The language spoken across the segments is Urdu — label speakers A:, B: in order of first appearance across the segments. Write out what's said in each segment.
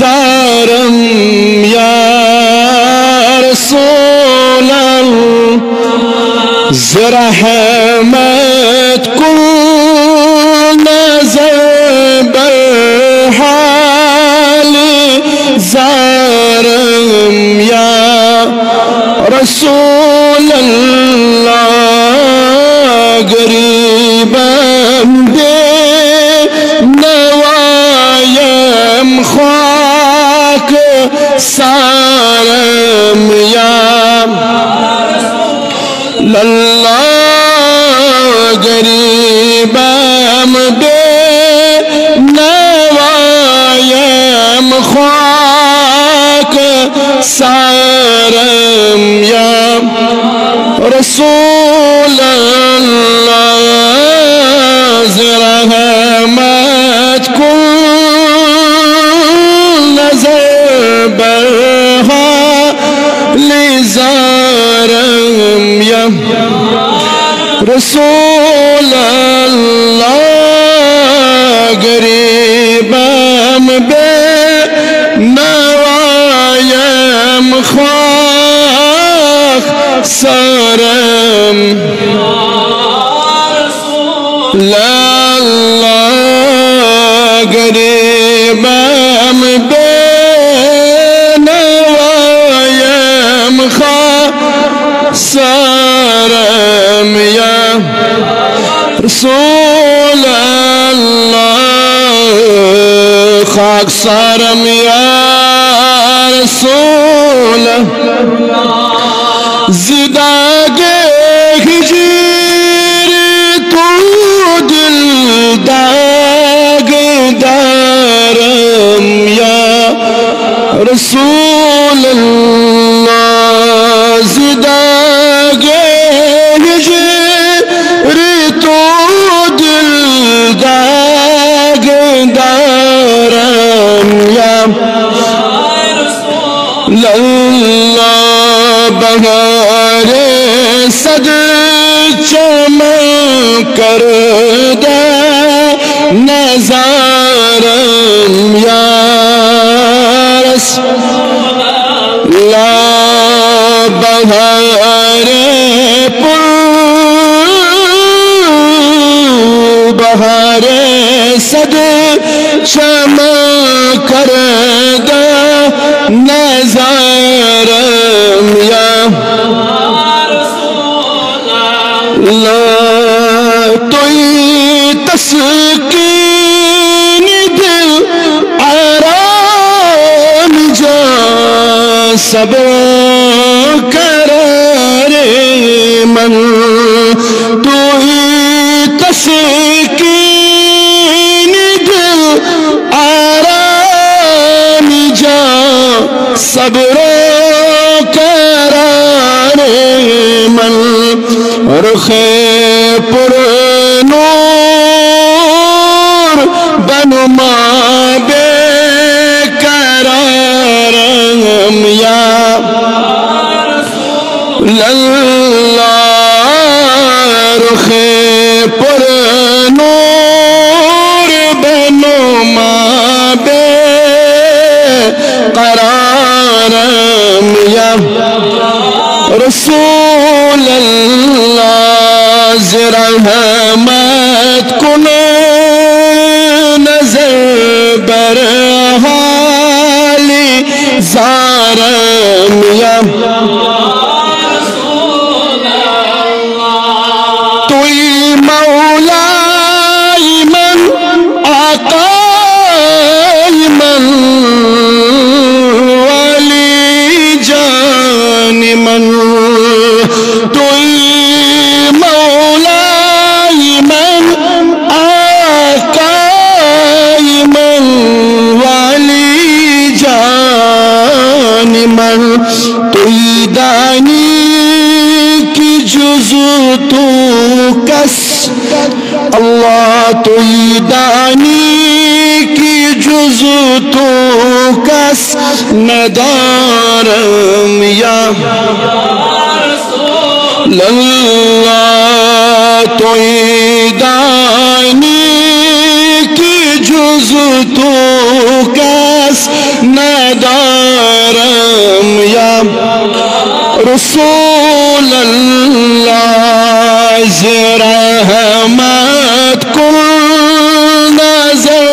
A: زارم یا رسول اللہ رحمت کن نظر برحال زارم یا رسول اللہ غریبم بے نوایم خاک سارم یا اللہ غریبم بے نوایم خاک سارم یا رسول اللہ رحمت کن نظر برحال زارم یا رسول اللہ غریبم بے نوایم خاک سارم اللہ غریبم بے نوایم خاک سارم یا رسول اللہ خاک سارم یا رسول اللہ زداگے ہجیر تو دل داغ دارم یا رسول اللہ زداگے ہجیر تو دل داغ دارم یا اللہ بہار صد چمک کر دے نظارم یا رسول اللہ بہار بہار صد چمک کر دے نظارم یا توئی تسکین دل آرام جا صبر قرار من توئی تسکین دل آرام جا صبر قرار من رخ پر نور بنما بے قرارم یا اللہ رخ پر نور بنما بے قرارم یا رسول اللہ رحمت کن نظر برحال زارم یا توئی مولا من آقا من ولی جان من توئی مولا من آقا من ولی جان من توئی دانی کی جزو تو کس اللہ توئی دانی کی جزو تو کس ندارم یا اللہ توئی دانی کی جزو تو کس رحمت کن نظر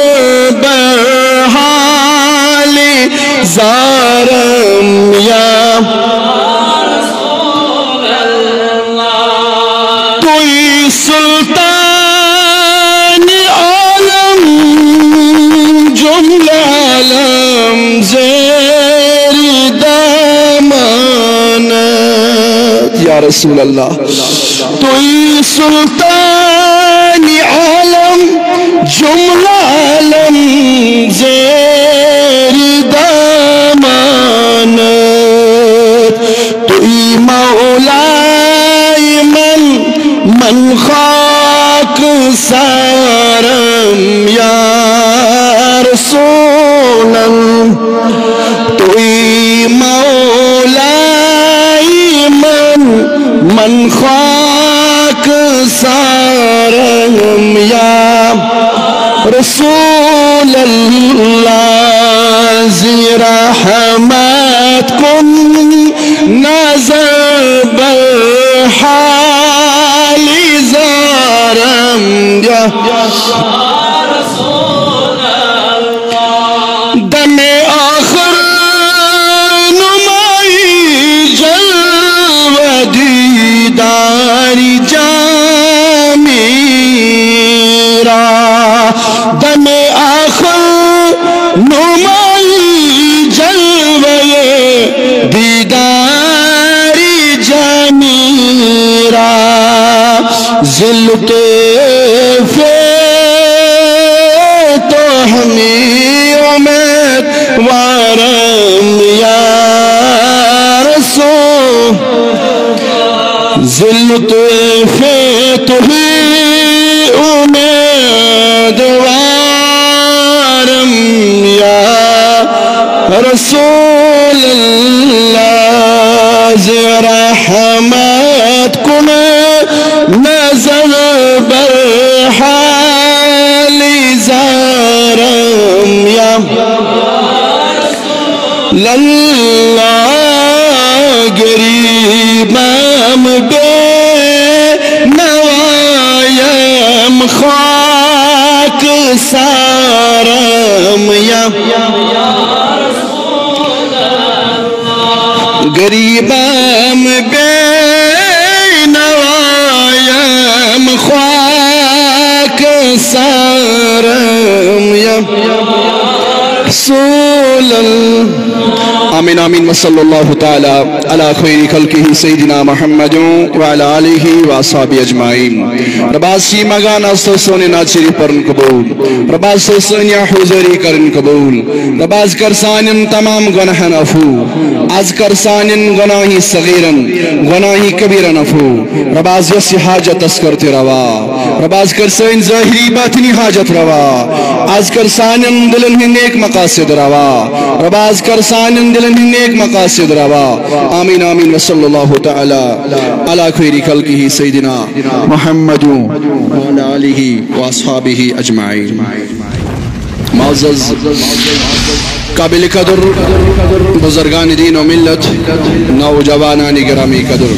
A: برحال زارم یا رسول اللہ توئی سلطان عالم جملہ عالم زیر دامانت یا رسول اللہ توئی سلطان عالم جملہ عالم زیر دامانت توئی مولائی من خاک سارم یا رسول اللہ توئی مولائی من خاک سارم یا رسول اللہ ذی رحمت کن نظر برحال زارم یا رسول اللہ دم آخر نمائی جلوہ دیداری جامیرا دم آخر نمائی جلوہ دیداری جامیرا ذلت تو ہمیں امید وارم یا رسول ذلت تو ہمیں امید وارم یا رسول اللہ ذی رحمت کن نظر برحال زارم یا للہ گریبم بے نوایم خاک سارم یا گریبم بے نوایم خاک سارم یا رسول اللہ آمین آمین وصلی اللہ تعالی علی خیر خلقہ سیدنا محمد وعلی آلہ واصحابہ اجمعین رباز سی مگان استوسون ناچری پرن قبول رباز سوسون یا حضوری کرن قبول رباز کرسانن تمام گناہن افو از کرسانن گناہی صغیرن گناہی کبیرن افو رباز یسی حاجت اسکرت روا رباز کرسان ظاہری باطنی حاجت روا از کرسانن دلن ہی نیک مقاصد روا رباز کرسانن دلن ہی نیک مقاصد روا آمین آمین وصلی اللہ تعالی علی خیر خلقہ سیدنا محمد وعلی آلہ واصحابہ اجمعین معزز قابل قدر بزرگان دین و ملت نوجوانان گرامی قدر